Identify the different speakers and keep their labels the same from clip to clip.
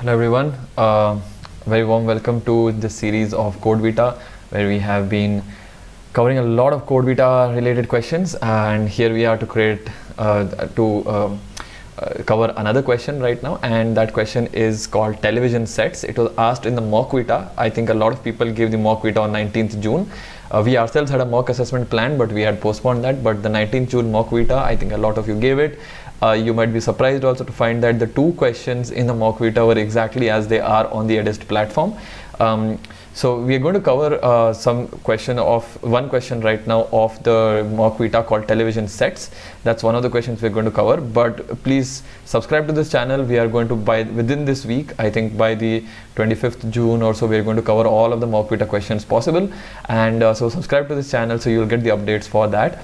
Speaker 1: Hello everyone, very warm welcome to this series of Code Vita, where we have been covering a lot of Code Vita related questions, and here we are to cover another question right now, and that question is called television sets. It was asked in the mock Vita. I think a lot of people gave the mock Vita on 19th June. We ourselves had a mock assessment plan, but we had postponed that. But the 19th June mock Vita, I think a lot of you gave it. You might be surprised also to find that the two questions in the mock Vita were exactly as they are on the Edist platform. So we are going to cover one question right now of the mock Vita called television sets. That's one of the questions we're going to cover, but please subscribe to this channel. We are going to, within this week, I think by the 25th June or so, we're going to cover all of the mock Vita questions possible. And so subscribe to this channel so you'll get the updates for that.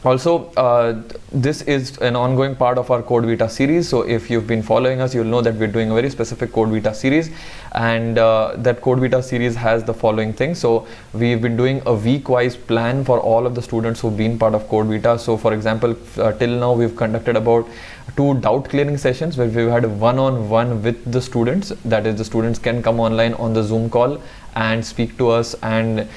Speaker 1: Also, this is an ongoing part of our Code Vita series. So if you've been following us, you'll know that we're doing a very specific Code Vita series, and that Code Vita series has the following things. So we've been doing a week-wise plan for all of the students who've been part of Code Vita. So for example, till now we've conducted about 2 doubt clearing sessions where we've had a one-on-one with the students. That is, the students can come online on the Zoom call and speak to us and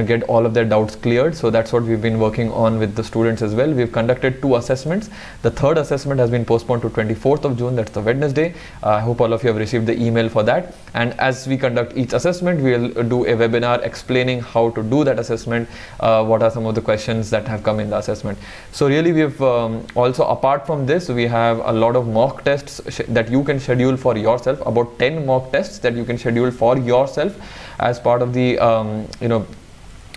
Speaker 1: get all of their doubts cleared. So that's what we've been working on with the students as well. We've conducted 2 assessments. The third assessment has been postponed to 24th of June. That's the Wednesday. I hope all of you have received the email for that. And as we conduct each assessment, we'll do a webinar explaining how to do that assessment, what are some of the questions that have come in the assessment. So really, we've also, apart from this, we have a lot of mock tests that you can schedule for yourself, about 10 mock tests that you can schedule for yourself as part of the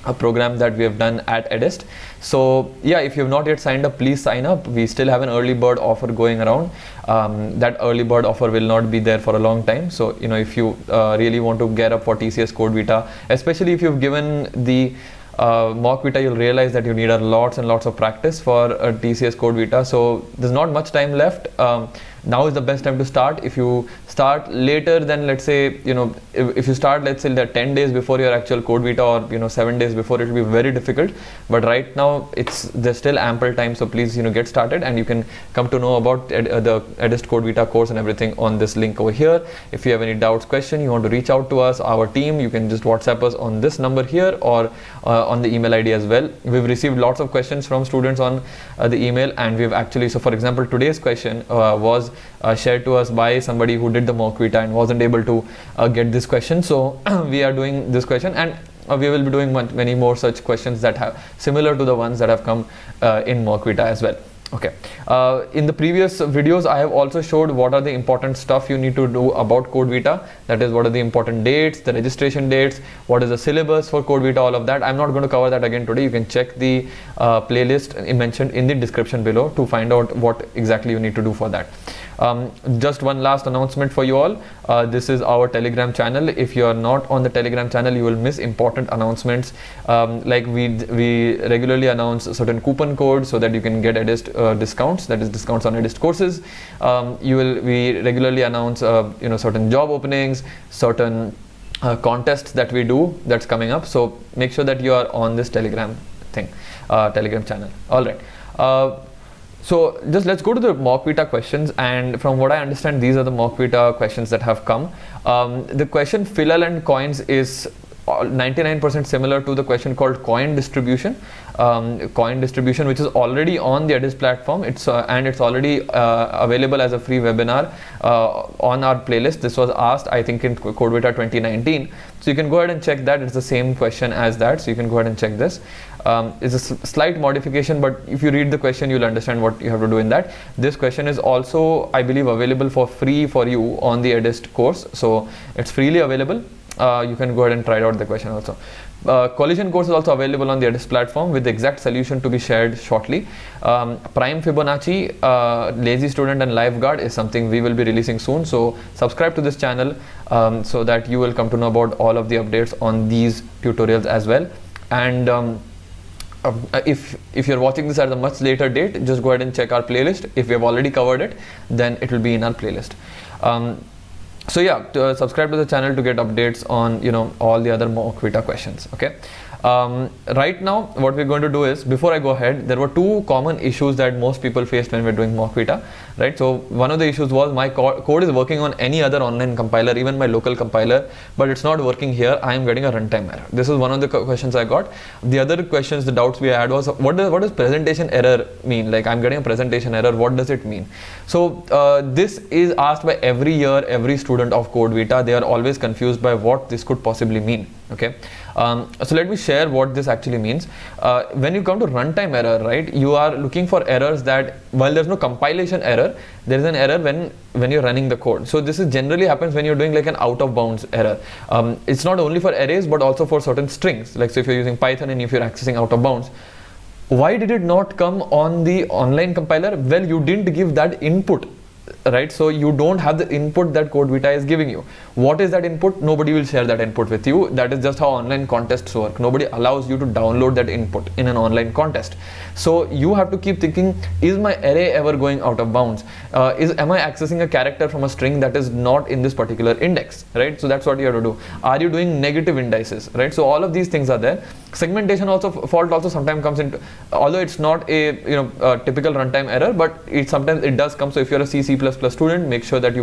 Speaker 1: a program that we have done at Edist. So yeah, if you have not yet signed up, please sign up. We still have an early bird offer going around. That early bird offer will not be there for a long time. So if you really want to get up for TCS Code Vita, especially if you've given the mock Vita, you'll realize that you need lots and lots of practice for TCS Code Vita. So there's not much time left. Now is the best time to start. If you start later, then let's say, if you start, let's say, 10 days before your actual Code Vita, or 7 days before, it will be very difficult. But right now, there's still ample time. So please, get started, and you can come to know about the Edist Code Vita course and everything on this link over here. If you have any doubts, question, you want to reach out to us, our team, you can just WhatsApp us on this number here, or on the email ID as well. We've received lots of questions from students on the email, and we've actually, so for example, today's question was shared to us by somebody who did the mock Vita and wasn't able to get this question. So we are doing this question, and we will be doing many more such questions that have similar to the ones that have come in mock Vita as well. Okay. In the previous videos, I have also showed what are the important stuff you need to do about Code Vita. That is, what are the important dates, the registration dates, what is the syllabus for Code Vita, all of that. I'm not going to cover that again today. You can check the playlist mentioned in the description below to find out what exactly you need to do for that. Just one last announcement for you all. This is our Telegram channel. If you are not on the Telegram channel, you will miss important announcements. Like we regularly announce certain coupon codes so that you can get Edist discounts, that is discounts on Edist courses. We regularly announce certain job openings, certain contests that we do that's coming up. So make sure that you are on this Telegram channel. All right. So just let's go to the mock Vita questions, and from what I understand, these are the mock Vita questions that have come. The question fillal and coins is 99% similar to the question called coin distribution, which is already on the Edist platform. It's already available as a free webinar on our playlist. This was asked, I think, in Code Vita 2019. So you can go ahead and check that. It's the same question as that. So you can go ahead and check this. It's a slight modification, but if you read the question, you'll understand what you have to do in that. This question is also, I believe, available for free for you on the Edist course. So it's freely available. You can go ahead and try out the question also. Collision course is also available on the Edist platform with the exact solution to be shared shortly. Prime Fibonacci, Lazy Student, and Lifeguard is something we will be releasing soon. So subscribe to this channel so that you will come to know about all of the updates on these tutorials as well. And if you're watching this at a much later date, just go ahead and check our playlist. If we have already covered it, then it will be in our playlist. So yeah, subscribe to the channel to get updates on all the other mock Vita questions. Okay. Right now, what we're going to do is, before I go ahead, there were two common issues that most people faced when we're doing mock vita, right? So one of the issues was my code is working on any other online compiler, even my local compiler, but it's not working here. I am getting a runtime error. This is one of the questions I got. The other questions, the doubts we had was, what does presentation error mean? Like, I'm getting a presentation error. What does it mean? So this is asked by every year, every student of Code Vita. They are always confused by what this could possibly mean. Okay. So let me share what this actually means. When you come to runtime error, right, you are looking for errors that, while there's no compilation error, there is an error when you're running the code. So this is generally happens when you're doing like an out of bounds error. It's not only for arrays, but also for certain strings. Like, so if you're using Python and if you're accessing out of bounds, why did it not come on the online compiler? Well, you didn't give that input, right? So you don't have the input that Code Vita is giving you. What is that input? Nobody will share that input with you. That is just how online contests work. Nobody allows you to download that input in an online contest. So you have to keep thinking, is my array ever going out of bounds? Am I accessing a character from a string that is not in this particular index, right? So that's what you have to do. Are you doing negative indices, right? So all of these things are there. Segmentation fault also sometimes comes into, although it's not a typical runtime error, but sometimes it does come. So if you're a C student, make sure that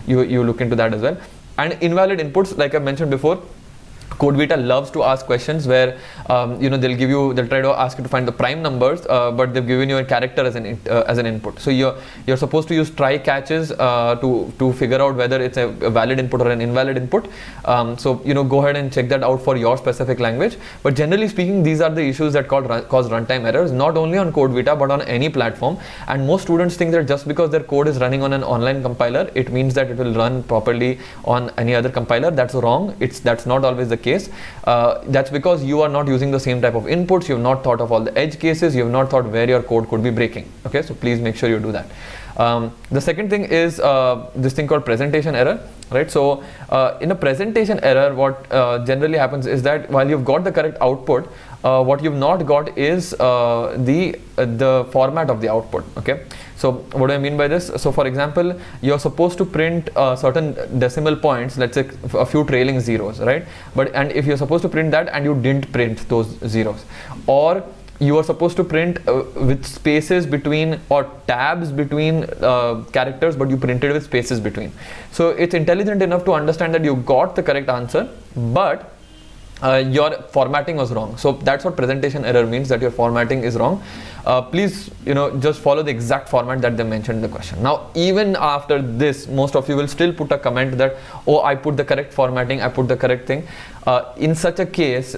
Speaker 1: you look into that as well. And invalid inputs, like I mentioned before, Code Vita loves to ask questions where they'll try to ask you to find the prime numbers, but they've given you a character as an input. So you're supposed to use try catches to figure out whether it's a valid input or an invalid input. So go ahead and check that out for your specific language. But generally speaking, these are the issues that cause runtime errors, not only on Code Vita but on any platform. And most students think that just because their code is running on an online compiler, it means that it will run properly on any other compiler. That's wrong. That's not always the case. That's because you are not using the same type of inputs. You have not thought of all the edge cases. You have not thought where your code could be breaking. Okay, so please make sure you do that. The second thing is this thing called presentation error, right? So in a presentation error, what generally happens is that while you've got the correct output, what you've not got is the format of the output. Okay, so what do I mean by this? So for example, you're supposed to print certain decimal points, let's say a few trailing zeros, right? And if you're supposed to print that and you didn't print those zeros, or you are supposed to print with spaces between or tabs between characters, but you printed with spaces between. So it's intelligent enough to understand that you got the correct answer, but your formatting was wrong. So that's what presentation error means, that your formatting is wrong. Please just follow the exact format that they mentioned in the question. Now even after this, most of you will still put a comment that, oh, I put the correct formatting, I put the correct thing. In such a case,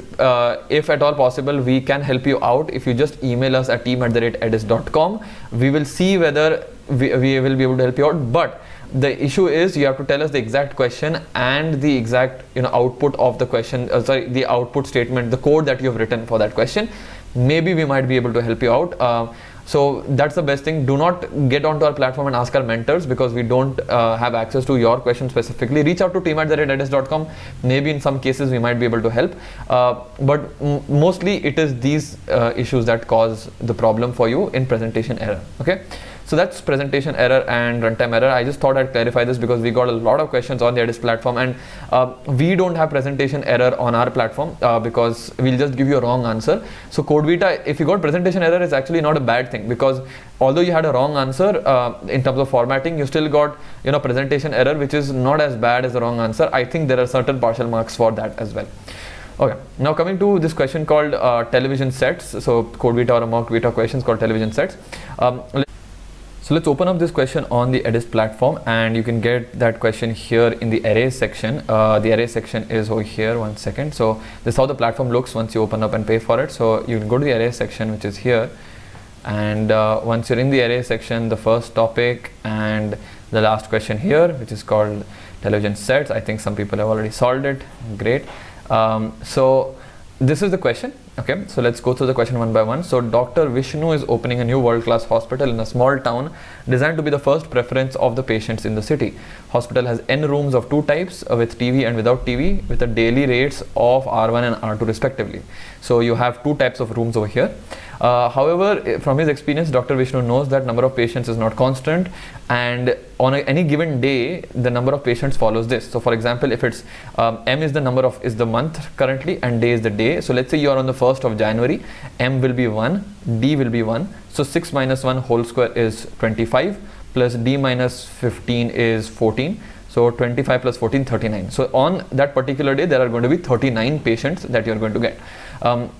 Speaker 1: if at all possible, we can help you out. If you just email us at team@edis.com, we will see whether we will be able to help you out. But the issue is you have to tell us the exact question and the exact output of the question, the output statement, the code that you have written for that question. Maybe we might be able to help you out. So that's the best thing. Do not get onto our platform and ask our mentors, because we don't have access to your question specifically. Reach out to team@edis.com. Maybe in some cases we might be able to help, but mostly it is these issues that cause the problem for you in presentation error. Okay, so that's presentation error and runtime error. I just thought I'd clarify this because we got a lot of questions on the Edis platform, and we don't have presentation error on our platform because we'll just give you a wrong answer. So Code Vita, if you got presentation error, is actually not a bad thing, because although you had a wrong answer in terms of formatting, you still got presentation error, which is not as bad as the wrong answer. I think there are certain partial marks for that as well. Okay, now coming to this question called television sets. So Code Vita or mock Vita questions called television sets. So let's open up this question on the Edis platform, and you can get that question here in the arrays section. The array section is over here. One second. So this is how the platform looks once you open up and pay for it. So you can go to the array section, which is here, and once you're in the array section, the first topic and the last question here, which is called television sets. I think some people have already solved it. Great. So this is the question. Okay, so let's go through the question one by one. So Dr. Vishnu is opening a new world-class hospital in a small town designed to be the first preference of the patients in the city. Hospital has N rooms of two types, with TV and without TV, with the daily rates of R1 and R2 respectively. So you have two types of rooms over here. However, from his experience, Dr. Vishnu knows that number of patients is not constant, and on any given day, the number of patients follows this. So, for example, if it's M is the number of is the month currently, and day is the day. So, let's say you are on the 1st of January, M will be 1, D will be 1. So, 6 minus 1 whole square is 25, plus D minus 15 is 14. So 25 plus 14, 39. So on that particular day, there are going to be 39 patients that you're going to get.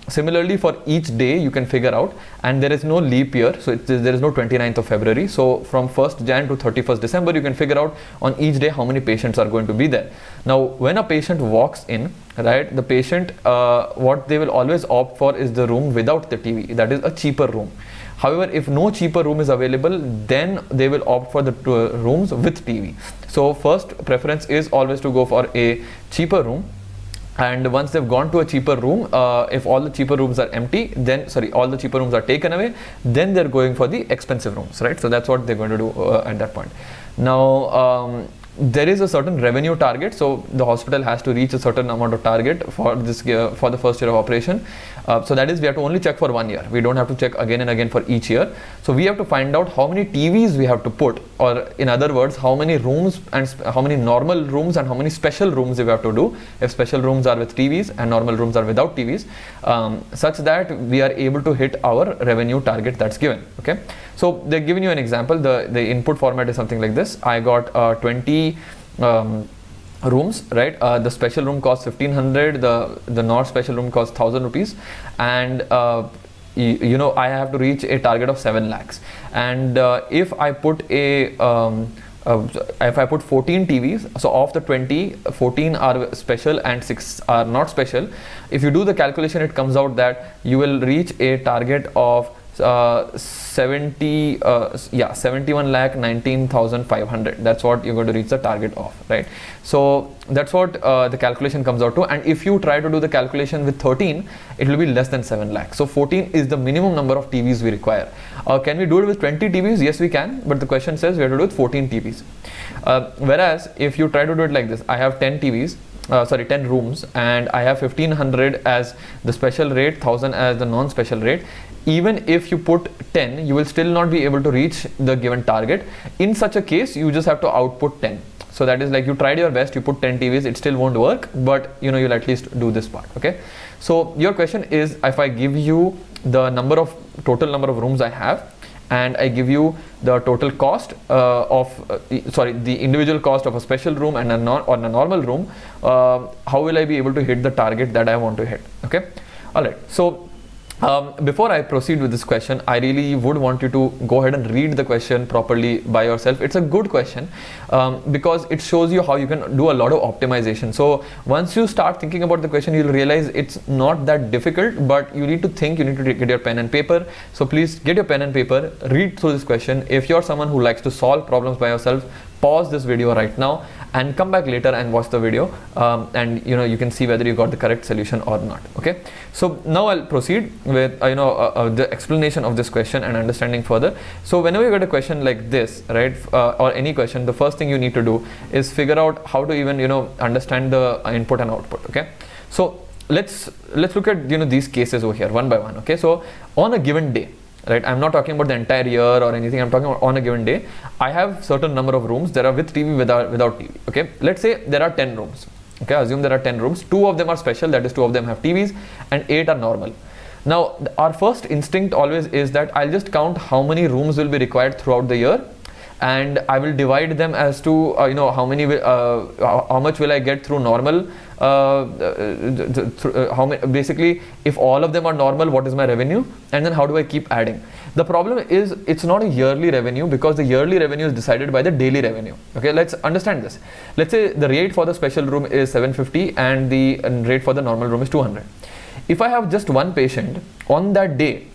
Speaker 1: Similarly, for each day, you can figure out, and there is no leap year. So there is no 29th of February. So from 1st Jan to 31st December, you can figure out on each day how many patients are going to be there. Now, when a patient walks in, right, the patient, what they will always opt for is the room without the TV. That is a cheaper room. However, if no cheaper room is available, then they will opt for the rooms with TV. So first preference is always to go for a cheaper room. And once they've gone to a cheaper room, if all the cheaper rooms are empty, then all the cheaper rooms are taken away, then they're going for the expensive rooms, right? So that's what they're going to do at that point. Now, there is a certain revenue target, so the hospital has to reach a certain amount of target for this year, for the first year of operation. So that is, we have to only check for 1 year. We don't have to check again and again for each year. So we have to find out how many TVs we have to put, or in other words, how many rooms and how many normal rooms and how many special rooms we have to do. If special rooms are with TVs and normal rooms are without TVs, such that we are able to hit our revenue target that's given. Okay. So they're giving you an example. The input format is something like this. I got 20 rooms, right? The special room costs 1500, the not special room costs 1000 rupees, and you know, I have to reach a target of 7 lakhs. And if I put if I put 14 TVs, so of the 20, 14 are special and 6 are not special. If you do the calculation, it comes out that you will reach a target of 71 lakh 19,500. That's what you're going to reach the target of, right? So that's what the calculation comes out to. And if you try to do the calculation with 13, it will be less than 7 lakhs. So 14 is the minimum number of TVs we require. Can we do it with 20 TVs? Yes, we can, but the question says we have to do it with 14 TVs. Whereas if you try to do it like this, I have 10 TVs, 10 rooms, and I have 1500 as the special rate, 1000 as the non-special rate. Even if you put 10, you will still not be able to reach the given target. In such a case, you just have to output 10. So that is like, you tried your best, you put 10 TVs, it still won't work, but you know, you'll at least do this part. Okay. So your question is, if I give you the total number of rooms I have, and I give you the total cost the individual cost of a special room and a normal room, how will I be able to hit the target that I want to hit? Okay. All right. So before I proceed with this question, I really would want you to go ahead and read the question properly by yourself. It's a good question because it shows you how you can do a lot of optimization. So once you start thinking about the question, you'll realize it's not that difficult, but you need to think, you need to get your pen and paper. So please get your pen and paper, read through this question. If you're someone who likes to solve problems by yourself, pause this video right now and come back later and watch the video, and you know, you can see whether you got the correct solution or not. Okay. So now I'll proceed with the explanation of this question and understanding further. So whenever you get a question like this, right, or any question, the first thing you need to do is figure out how to even understand the input and output. Okay. So let's look at these cases over here one by one. Okay. So on a given day, right, I'm not talking about the entire year or anything, I'm talking about on a given day, I have certain number of rooms. There are with TV, without TV. Okay, let's say there are 10 rooms. Okay, assume there are 10 rooms, 2 of them are special, that is 2 of them have TVs, and 8 are normal. Now our first instinct always is that I'll just count how many rooms will be required throughout the year, and I will divide them as to how many how much will I get through normal, basically if all of them are normal, what is my revenue, and then how do I keep adding. The problem is it's not a yearly revenue, because the yearly revenue is decided by the daily revenue. Okay, let's understand this. Let's say the rate for the special room is 750 and the rate for the normal room is 200. If I have just one patient on that day,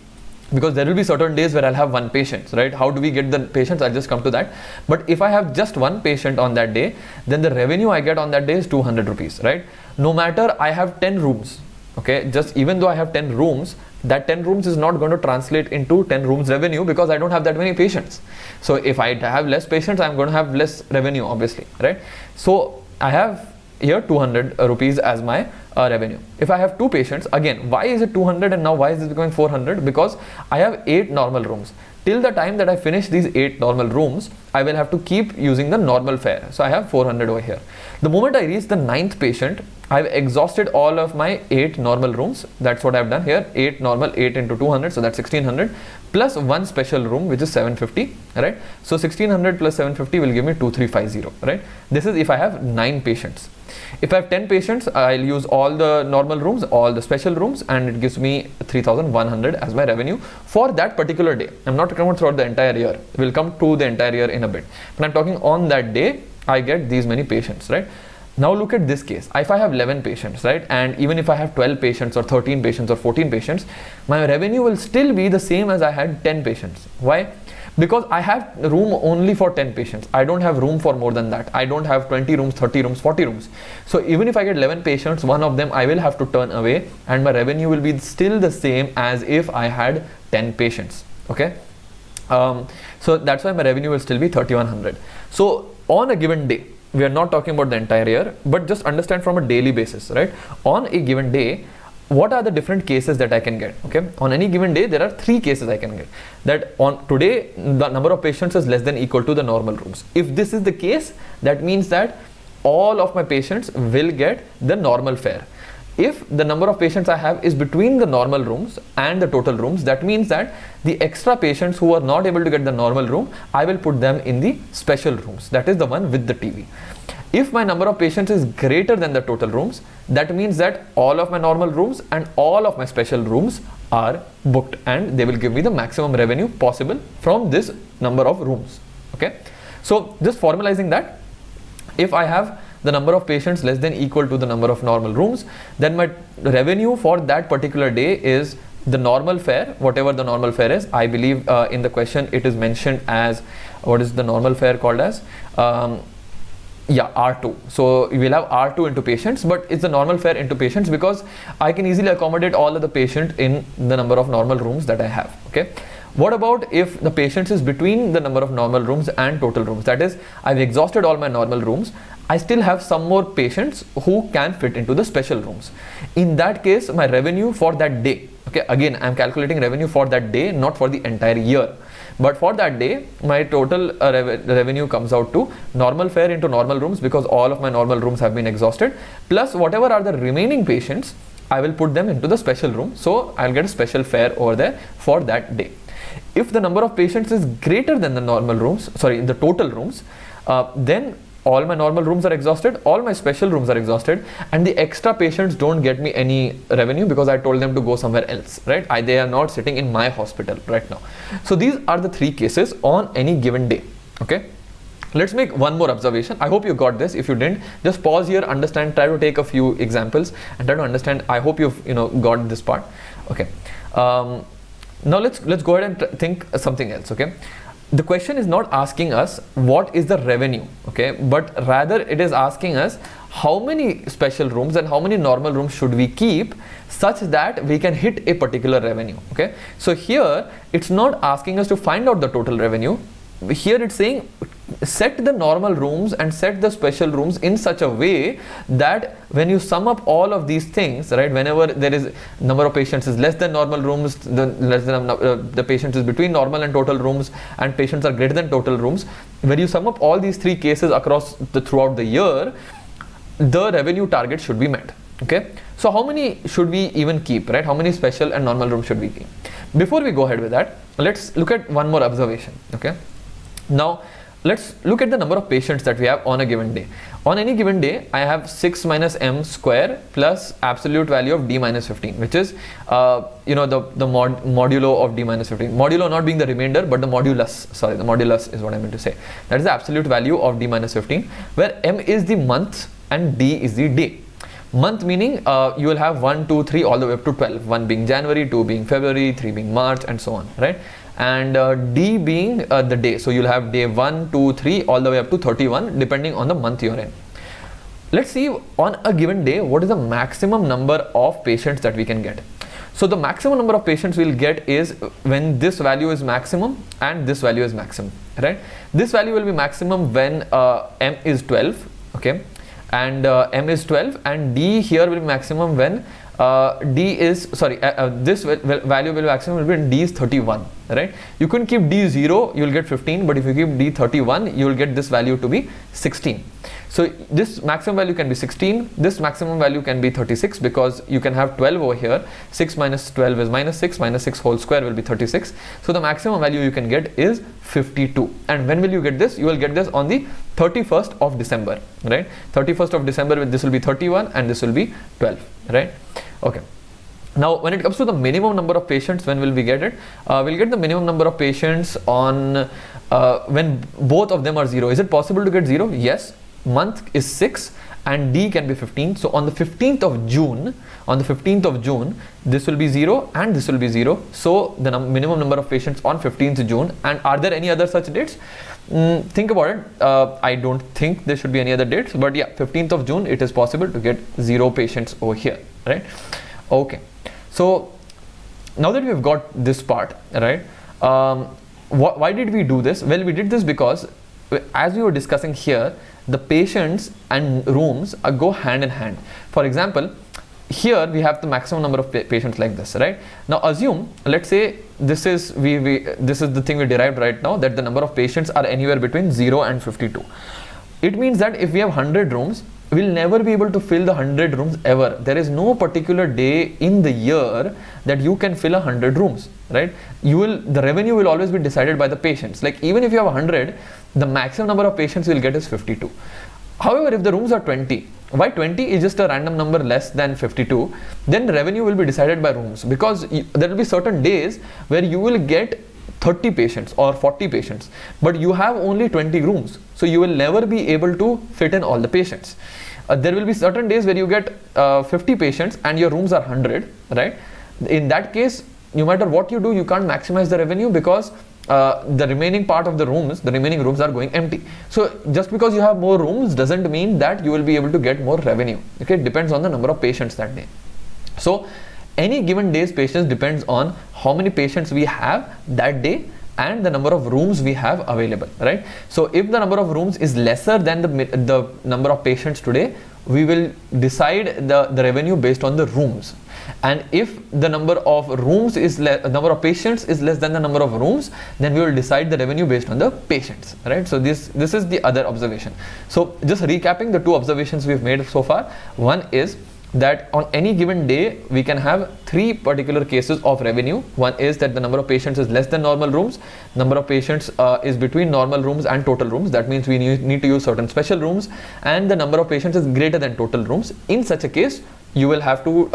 Speaker 1: because there will be certain days where I'll have one patient, right? How do we get the patients? I'll just come to that. But if I have just one patient on that day, then the revenue I get on that day is 200 rupees, right? No matter I have 10 rooms, okay? Just even though I have 10 rooms, that 10 rooms is not going to translate into 10 rooms revenue, because I don't have that many patients. So if I have less patients, I'm going to have less revenue, obviously, right? So I have here 200 rupees as my revenue. If I have 2 patients, again, why is it 200 and now why is this becoming 400? Because I have 8 normal rooms. Till the time that I finish these 8 normal rooms, I will have to keep using the normal fare. So I have 400 over here. The moment I reach the 9th patient, I've exhausted all of my 8 normal rooms. That's what I've done here. 8 normal, 8 into 200, so that's 1600 plus 1 special room, which is 750, right? So 1600 plus 750 will give me 2350, right? This is if I have 9 patients. If I have 10 patients, I'll use all the normal rooms, all the special rooms, and it gives me 3100 as my revenue for that particular day. I'm not talking about throughout the entire year. We'll come to the entire year in a bit. But I'm talking on that day, I get these many patients, right? Now look at this case. If I have 11 patients, right, and even if I have 12 patients or 13 patients or 14 patients, my revenue will still be the same as I had 10 patients. Why? Because I have room only for 10 patients. I don't have room for more than that. I don't have 20 rooms, 30 rooms, 40 rooms. So even if I get 11 patients, one of them I will have to turn away and my revenue will be still the same as if I had 10 patients. Okay. So that's why my revenue will still be 3100. So on a given day, we are not talking about the entire year, but just understand from a daily basis, right? On a given day, what are the different cases that I can get? Okay, on any given day, there are 3 cases I can get. That on today, the number of patients is less than equal to the normal rooms. If this is the case, that means that all of my patients will get the normal fare. If the number of patients I have is between the normal rooms and the total rooms, that means that the extra patients who are not able to get the normal room, I will put them in the special rooms. That is the one with the TV. If my number of patients is greater than the total rooms, that means that all of my normal rooms and all of my special rooms are booked and they will give me the maximum revenue possible from this number of rooms. Okay. So just formalizing that, if I have the number of patients less than equal to the number of normal rooms, then my revenue for that particular day is the normal fare, whatever the normal fare is. I believe in the question it is mentioned as, what is the normal fare called as? R2. So you will have R2 into patients, but it's the normal fare into patients because I can easily accommodate all of the patient in the number of normal rooms that I have. Okay. What about if the patients is between the number of normal rooms and total rooms? That is, I've exhausted all my normal rooms. I still have some more patients who can fit into the special rooms. In that case, my revenue for that day, okay, again, I'm calculating revenue for that day, not for the entire year. But for that day, my total revenue comes out to normal fare into normal rooms because all of my normal rooms have been exhausted, plus whatever are the remaining patients, I will put them into the special room. So I'll get a special fare over there for that day. If the number of patients is greater than the normal rooms, the total rooms, then all my normal rooms are exhausted, all my special rooms are exhausted, and the extra patients don't get me any revenue because I told them to go somewhere else, right? They are not sitting in my hospital right now. So these are the 3 cases on any given day. Okay. Let's make one more observation. I hope you got this. If you didn't, just pause here, understand, try to take a few examples and try to understand. I hope you've got this part. Okay. Now let's go ahead and think something else. Okay. The question is not asking us what is the revenue, okay, but rather it is asking us how many special rooms and how many normal rooms should we keep such that we can hit a particular revenue. Okay. So here it's not asking us to find out the total revenue. Here it's saying set the normal rooms and set the special rooms in such a way that when you sum up all of these things, right, whenever there is number of patients is less than normal rooms, the patients is between normal and total rooms, and patients are greater than total rooms, when you sum up all these 3 cases across throughout the year, the revenue target should be met. Okay. So how many should we even keep, right? How many special and normal rooms should we keep? Before we go ahead with that, let's look at one more observation. Okay. Now let's look at the number of patients that we have on a given day. On any given day, I have 6 minus m square plus absolute value of d minus 15, which is the modulo of d minus 15. Modulo not being the remainder, but the modulus. Sorry, the modulus is what I meant to say. That is the absolute value of d minus 15, where m is the month and d is the day. Month meaning you will have 1, 2, 3 all the way up to 12. 1 being January, 2 being February, 3 being March, and so on, right? And D being the day. So you'll have day 1, 2, 3 all the way up to 31 depending on the month you're in. Let's see on a given day what is the maximum number of patients that we can get. So the maximum number of patients we'll get is when this value is maximum and this value is maximum, right? This value will be maximum when m is 12, okay, and M is 12, and D here will be maximum when this value will be maximum will be when D is 31, right? You couldn't keep D 0, you will get 15, but if you keep D 31, you will get this value to be 16. So this maximum value can be 16, this maximum value can be 36, because you can have 12 over here. 6 minus 12 is minus 6, minus 6 whole square will be 36. So the maximum value you can get is 52. And when will you get this? You will get this on the 31st of December, right? 31st of December, this will be 31 and this will be 12, right? Okay. Now, when it comes to the minimum number of patients, when will we get it? We'll get the minimum number of patients on when both of them are 0. Is it possible to get 0? Yes. Month is 6 and D can be 15. So on the 15th of June, this will be 0 and this will be 0. So the minimum number of patients on 15th June. And are there any other such dates? Think about it. I don't think there should be any other dates, but yeah, 15th of June, it is possible to get 0 patients over here, right? Okay. So now that we've got this part, right? Why did we do this? Well, we did this because as we were discussing here, the patients and rooms go hand in hand. For example, here we have the maximum number of patients like this, right? Now assume, let's say this is this is the thing we derived right now, that the number of patients are anywhere between 0 and 52. It means that if we have 100 rooms, we'll never be able to fill the 100 rooms ever. There is no particular day in the year that you can fill 100 rooms, right? The revenue will always be decided by the patients. Like even if you have 100, the maximum number of patients you'll get is 52. However, if the rooms are 20, why 20 is just a random number less than 52, then the revenue will be decided by rooms, because there will be certain days where you will get 30 patients or 40 patients, but you have only 20 rooms, so you will never be able to fit in all the patients. There will be certain days where you get 50 patients and your rooms are 100, right? In that case, no matter what you do, you can't maximize the revenue, because the remaining part of the remaining rooms are going empty. So just because you have more rooms doesn't mean that you will be able to get more revenue. Okay, it depends on the number of patients that day. So any given day's patients depends on how many patients we have that day and the number of rooms we have available, right? So if the number of rooms is lesser than the number of patients today, we will decide the revenue based on the rooms. And if the number of rooms is number of patients is less than the number of rooms, then we will decide the revenue based on the patients, right? So this is the other observation. So just recapping the two observations we've made so far. One is that on any given day we can have 3 particular cases of revenue. One is that the number of patients is less than normal rooms, number of patients is between normal rooms and total rooms, that means we need to use certain special rooms, and the number of patients is greater than total rooms. In such a case, you will have to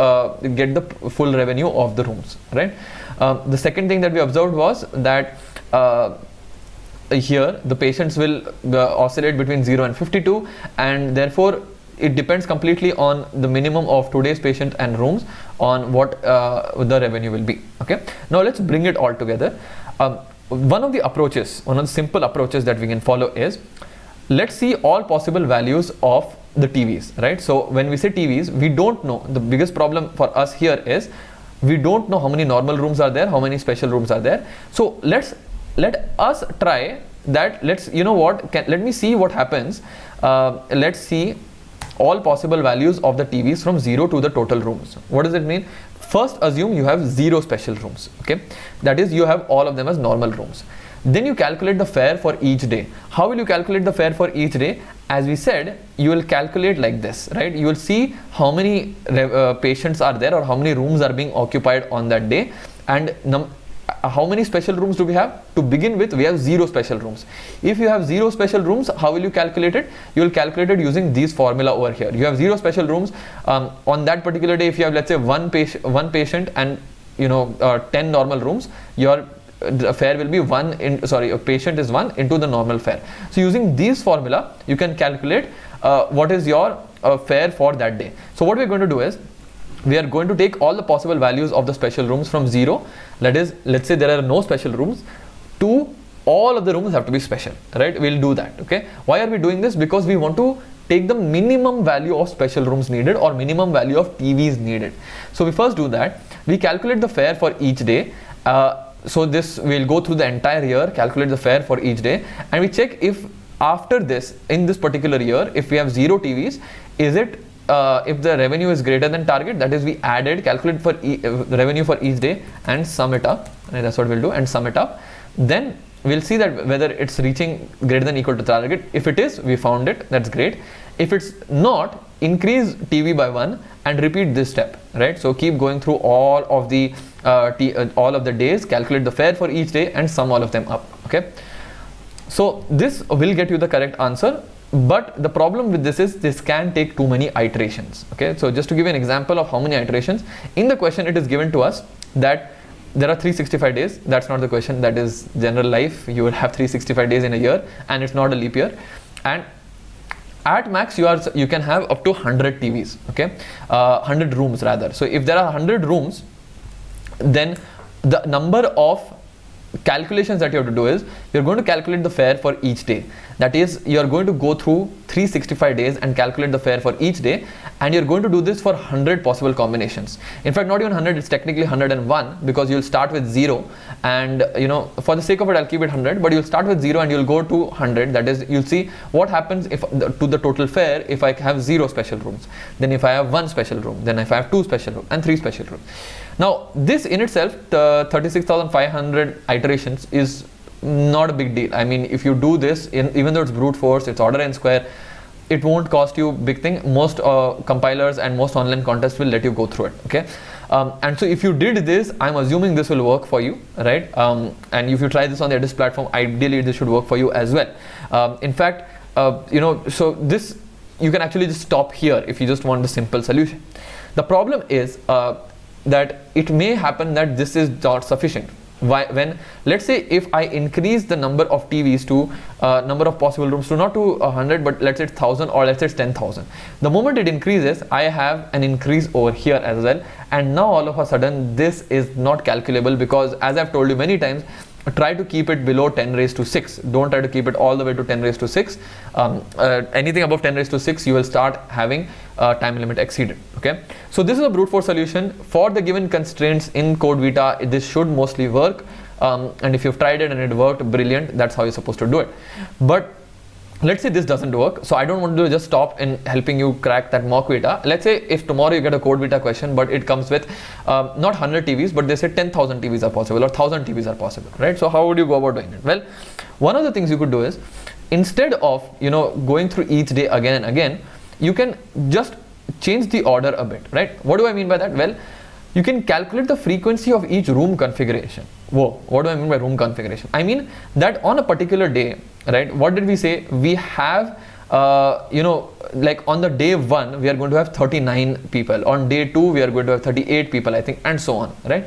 Speaker 1: get the full revenue of the rooms, right? The second thing that we observed was that here the patients will oscillate between 0 and 52, and therefore it depends completely on the minimum of today's patient and rooms on what the revenue will be. Okay, now let's bring it all together. One of the simple approaches that we can follow is, let's see all possible values of the TVs, right? So when we say TVs, we don't know. The biggest problem for us here is we don't know how many normal rooms are there, how many special rooms are there. So let us try that. Let me see what happens. Let's see all possible values of the TVs from 0 to the total rooms. What does it mean? First, assume you have 0 special rooms. Okay, that is, you have all of them as normal rooms. Then you calculate the fare for each day. How will you calculate the fare for each day? As we said, you will calculate like this, right? You will see how many patients are there or how many rooms are being occupied on that day, and how many special rooms do we have? To begin with, we have 0 special rooms. If you have 0 special rooms, how will you calculate it? You will calculate it using this formula over here. You have 0 special rooms on that particular day. If you have, let's say, one patient and 10 normal rooms, your fare will be a patient is 1 into the normal fare. So using this formula, you can calculate what is your fare for that day. So what we're going to do is, we are going to take all the possible values of the special rooms from 0, that is, let's say there are no special rooms, to all of the rooms have to be special, right? We'll do that. Okay, why are we doing this? Because we want to take the minimum value of special rooms needed or minimum value of TVs needed. So we first do that. We calculate the fare for each day. So this, we'll go through the entire year, calculate the fare for each day, and we check if after this, in this particular year, if we have 0 TVs, is it if the revenue is greater than target, that is we calculate for the revenue for each day and sum it up, and that's what we'll do, and sum it up, then we'll see that whether it's reaching greater than equal to target. If it is, we found it, that's great. If it's not, increase TV by 1 and repeat this step, right? So keep going through all of the days, calculate the fare for each day and sum all of them up, okay? So this will get you the correct answer, but the problem with this is this can take too many iterations, okay? So just to give you an example of how many iterations, in the question it is given to us that there are 365 days. That's not the question, that is general life. You will have 365 days in a year and it's not a leap year, and at max you can have up to 100 TVs, okay? 100 rooms rather. So if there are 100 rooms, then the number of calculations that you have to do is you're going to calculate the fare for each day. That is, you're going to go through 365 days and calculate the fare for each day, and you're going to do this for 100 possible combinations. In fact, not even 100, it's technically 101, because you'll start with 0, and for the sake of it I'll keep it 100, but you'll start with 0 and you'll go to 100. That is, you'll see what happens if to the total fare if I have 0 special rooms, then if I have 1 special room, then if I have 2 special rooms and 3 special rooms. Now this in itself, the 36,500 iterations, is not a big deal. I mean, if you do this, even though it's brute force, it's order n square, it won't cost you big thing. Most compilers and most online contests will let you go through it, okay? And so if you did this, I'm assuming this will work for you, right? And if you try this on the Edis platform, ideally this should work for you as well. In fact, so this, you can actually just stop here if you just want the simple solution. The problem is that it may happen that this is not sufficient. When, let's say, if I increase the number of TVs to number of possible rooms to not to 100, but let's say it's 1000, or let's say it's 10,000. The moment it increases, I have an increase over here as well, and now all of a sudden this is not calculable, because as I've told you many times, try to keep it below 10 raised to 6. Don't try to keep it all the way to 10 raised to 6. Anything above 10 raised to 6, you will start having time limit exceeded, okay? So this is a brute force solution for the given constraints in CodeVita. This should mostly work, and if you've tried it and it worked, brilliant, that's how you're supposed to do it. But let's say this doesn't work, so I don't want to just stop in helping you crack that mock Vita. Let's say if tomorrow you get a CodeVita question, but it comes with not 100 TVs, but they say 10,000 TVs are possible or 1,000 TVs are possible, right? So how would you go about doing it? Well, one of the things you could do is, instead of going through each day again and again, you can just change the order a bit, right? What do I mean by that? Well, you can calculate the frequency of each room configuration. Whoa, what do I mean by room configuration? I mean that on a particular day, right, what did we say? We have, like on the day 1, we are going to have 39 people. On day 2, we are going to have 38 people, I think, and so on, right?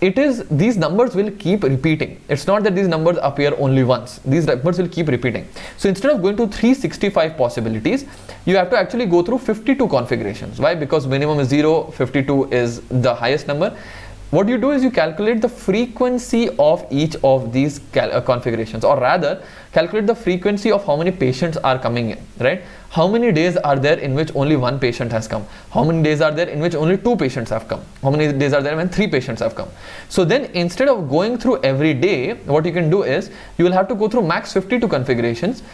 Speaker 1: It is, these numbers will keep repeating. It's not that these numbers appear only once. These numbers will keep repeating. So instead of going to 365 possibilities, you have to actually go through 52 configurations. Why? Because minimum is 0, 52 is the highest number. What you do is you calculate the frequency of each of these configurations, or rather calculate the frequency of how many patients are coming in, right? How many days are there in which only 1 patient has come? How many days are there in which only 2 patients have come? How many days are there when 3 patients have come? So then instead of going through every day, what you can do is you will have to go through max 52 configurations.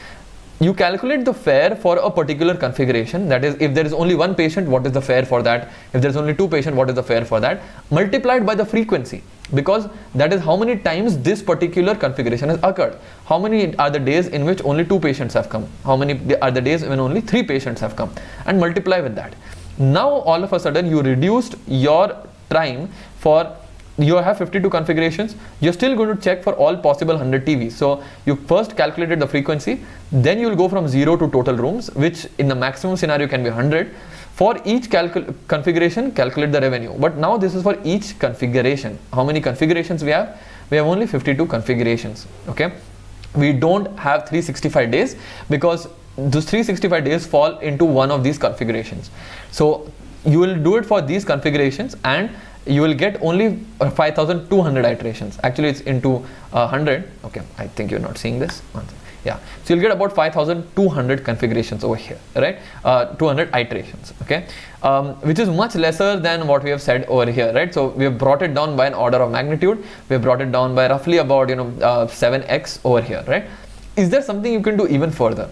Speaker 1: You calculate the fare for a particular configuration. That is, if there is only 1 patient, what is the fare for that? If there is only 2 patients, what is the fare for that? Multiplied by the frequency, because that is how many times this particular configuration has occurred. How many are the days in which only 2 patients have come? How many are the days when only 3 patients have come? And multiply with that. Now all of a sudden you reduced your time for, you have 52 configurations, you're still going to check for all possible 100 TVs. So you first calculated the frequency, then you will go from 0 to total rooms, which in the maximum scenario can be 100. For each configuration, calculate the revenue. But now this is for each configuration. How many configurations we have? We have only 52 configurations, okay? We don't have 365 days, because those 365 days fall into one of these configurations. So you will do it for these configurations, and you will get only 5,200 iterations. Actually, it's into 100. Okay, I think you're not seeing this. Yeah, so you'll get about 5,200 configurations over here, right? 200 iterations, okay? Which is much lesser than what we have said over here, right? So we have brought it down by an order of magnitude. We have brought it down by roughly about 7x over here, right? is there something you can do even further?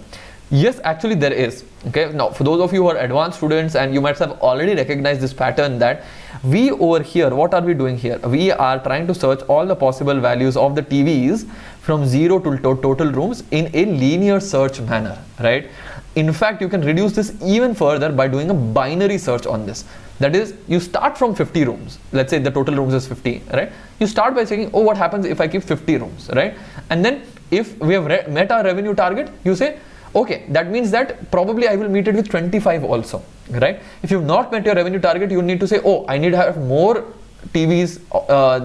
Speaker 1: Yes, actually there is. Okay, now for those of you who are advanced students, and you might have already recognized this pattern, that we over here, what are we doing here? We are trying to search all the possible values of the TVs from 0 to total rooms in a linear search manner, right? In fact, you can reduce this even further by doing a binary search on this. That is, you start from 50 rooms. Let's say the total rooms is 50, right? You start by saying, oh, what happens if I keep 50 rooms, right? And then if we have met our revenue target, you say, okay, that means that probably I will meet it with 25 also, right? If you've not met your revenue target, you need to say, oh, I need to have more TVs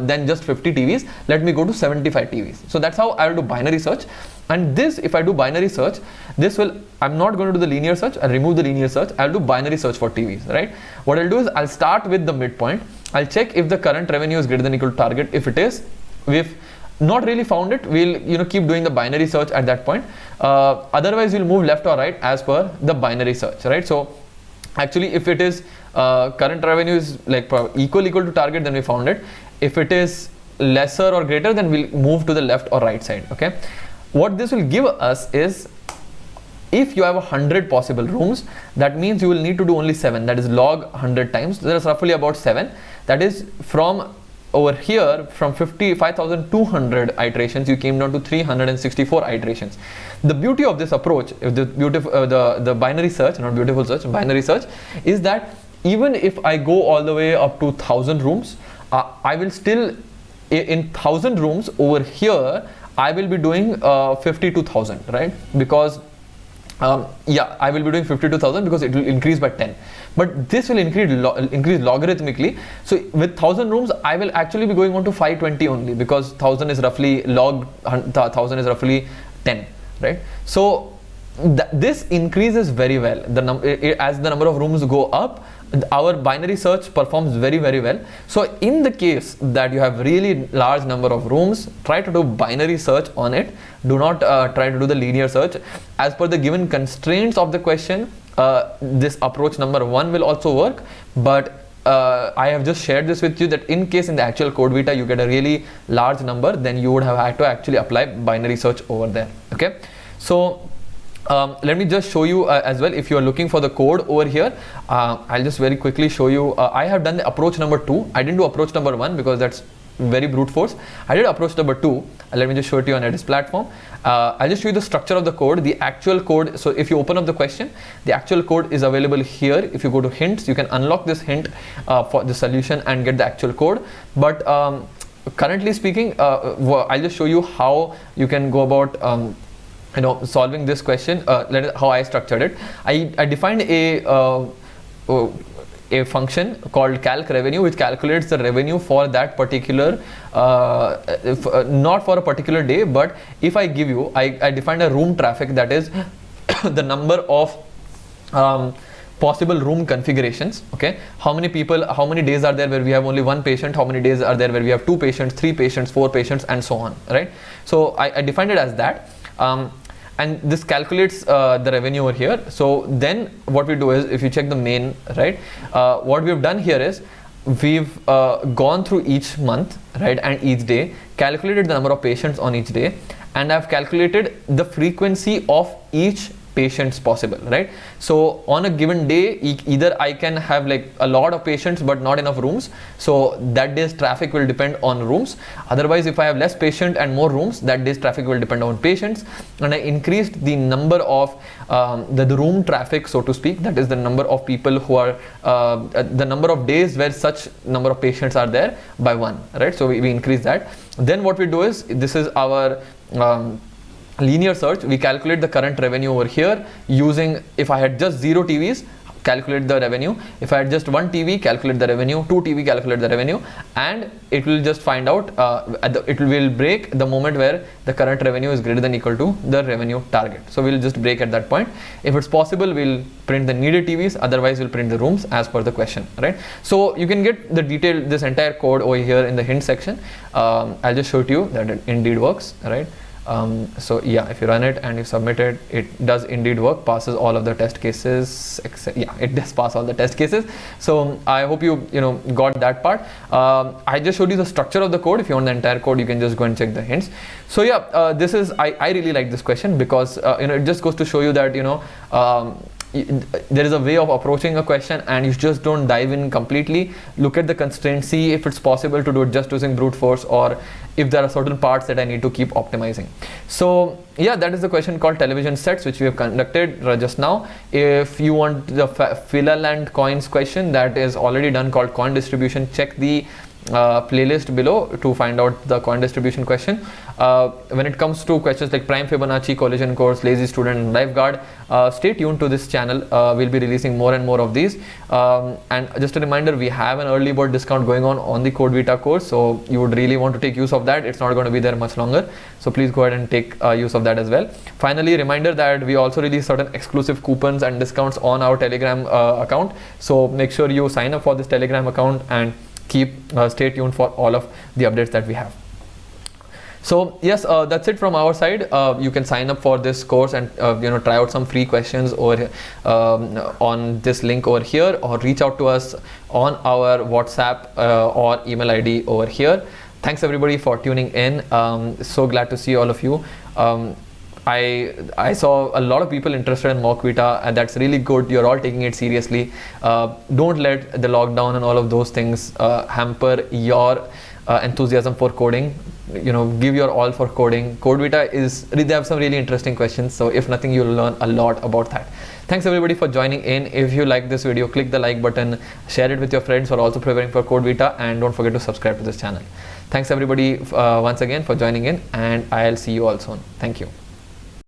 Speaker 1: than just 50 TVs. Let me go to 75 TVs. So that's how I will do binary search. And this, if I do binary search, this will, I'm not going to do the linear search. I'll remove the linear search. I'll do binary search for TVs, right? What I'll do is I'll start with the midpoint. I'll check if the current revenue is greater than equal to target. If it is, we've not really found it, we'll keep doing the binary search at that point. Otherwise, we'll move left or right as per the binary search, right? So actually, if it is current revenue is like equal to target, then we found it. If it is lesser or greater, then we'll move to the left or right side. Okay, what this will give us is, if you have 100 possible rooms, that means you will need to do only 7. That is log 100 times. That is roughly about 7. That is from over here, from 55,200 iterations, you came down to 364 iterations. The beauty of this approach, the binary search, not beautiful search, binary search, is that even if I go all the way up to 1,000 rooms, I will still, in 1,000 rooms over here, I will be doing 52,000, right? Because yeah, I will be doing 52,000 because it will increase by 10. But this will increase logarithmically. So with 1,000 rooms, I will actually be going on to 520 only, because 1,000 is roughly log 1,000 is roughly 10, right? So this increases very well. As the number of rooms go up, our binary search performs very well. So in the case that you have really large number of rooms, try to do binary search on it. Do not try to do the linear search. As per the given constraints of the question, this approach number 1 will also work, but I have just shared this with you that in case in the actual CodeVita you get a really large number, then you would have had to actually apply binary search over there. Okay, so let me just show you as well. If you are looking for the code over here, I'll just very quickly show you. I have done the approach number 2. I didn't do approach number 1 because that's very brute force. I did approach number 2. Let me just show it to you on Edis platform. I'll just show you the structure of the code, the actual code. So if you open up the question, the actual code is available here. If you go to hints, you can unlock this hint for the solution and get the actual code. But currently speaking, I'll just show you how you can go about solving this question. How I structured it. I defined a function called calc revenue, which calculates the revenue for that particular not for a particular day, but if I give you, I defined a room traffic, that is the number of possible room configurations. Okay, how many days are there where we have only 1 patient, how many days are there where we have 2 patients, 3 patients, 4 patients, and so on, right? So I defined it as that. And this calculates the revenue over here. So then what we do is, if you check the main, right, what we've done here is we've gone through each month, right, and each day, calculated the number of patients on each day, and I've calculated the frequency of each patients possible, right? So on a given day, either I can have like a lot of patients but not enough rooms, so that day's traffic will depend on rooms. Otherwise, if I have less patient and more rooms, that day's traffic will depend on patients. And I increased the number of the room traffic, so to speak, that is the number of people who are the number of days where such number of patients are there, by 1, right? So we increase that. Then what we do is, this is our linear search. We calculate the current revenue over here using, if I had just 0 TVs, calculate the revenue. If I had just 1 TV, calculate the revenue. 2 TV, calculate the revenue, and it will just find out it will break the moment where the current revenue is greater than equal to the revenue target. So we'll just break at that point. If it's possible, we'll print the needed TVs, otherwise we'll print the rooms as per the question, right? So you can get the detail, this entire code over here in the hint section. I'll just show it to you that it indeed works, right? So yeah, if you run it and you submit it, it does indeed work, passes all of the test cases, yeah, it does pass all the test cases. So I hope you got that part. I just showed you the structure of the code. If you want the entire code, you can just go and check the hints. So yeah, this is, I really like this question because it just goes to show you that there is a way of approaching a question and you just don't dive in completely. Look at the constraints, see if it's possible to do it just using brute force, or if there are certain parts that I need to keep optimizing. So yeah, that is the question called television sets, which we have conducted just now. If you want the Fila Land coins question, that is already done, called coin distribution. Check the playlist below to find out the coin distribution question. When it comes to questions like prime Fibonacci, collision course, lazy student, and lifeguard, stay tuned to this channel. We'll be releasing more and more of these. And just a reminder, we have an early bird discount going on the CodeVita course, so you would really want to take use of that. It's not going to be there much longer, so please go ahead and take use of that as well. Finally, reminder that we also release certain exclusive coupons and discounts on our Telegram account, so make sure you sign up for this Telegram account and stay tuned for all of the updates that we have. So yes, that's it from our side. You can sign up for this course and try out some free questions over on this link over here, or reach out to us on our WhatsApp or email ID over here. Thanks everybody for tuning in. So glad to see all of you. I saw a lot of people interested in Mockvita, and that's really good. You're all taking it seriously. Don't let the lockdown and all of those things hamper your enthusiasm for coding. Give your all for coding. CodeVita they have some really interesting questions, so if nothing, you'll learn a lot about that. Thanks everybody for joining in. If you like this video, click the like button, share it with your friends who are also preparing for CodeVita, and don't forget to subscribe to this channel. Thanks everybody once again for joining in, and I'll see you all soon. Thank you.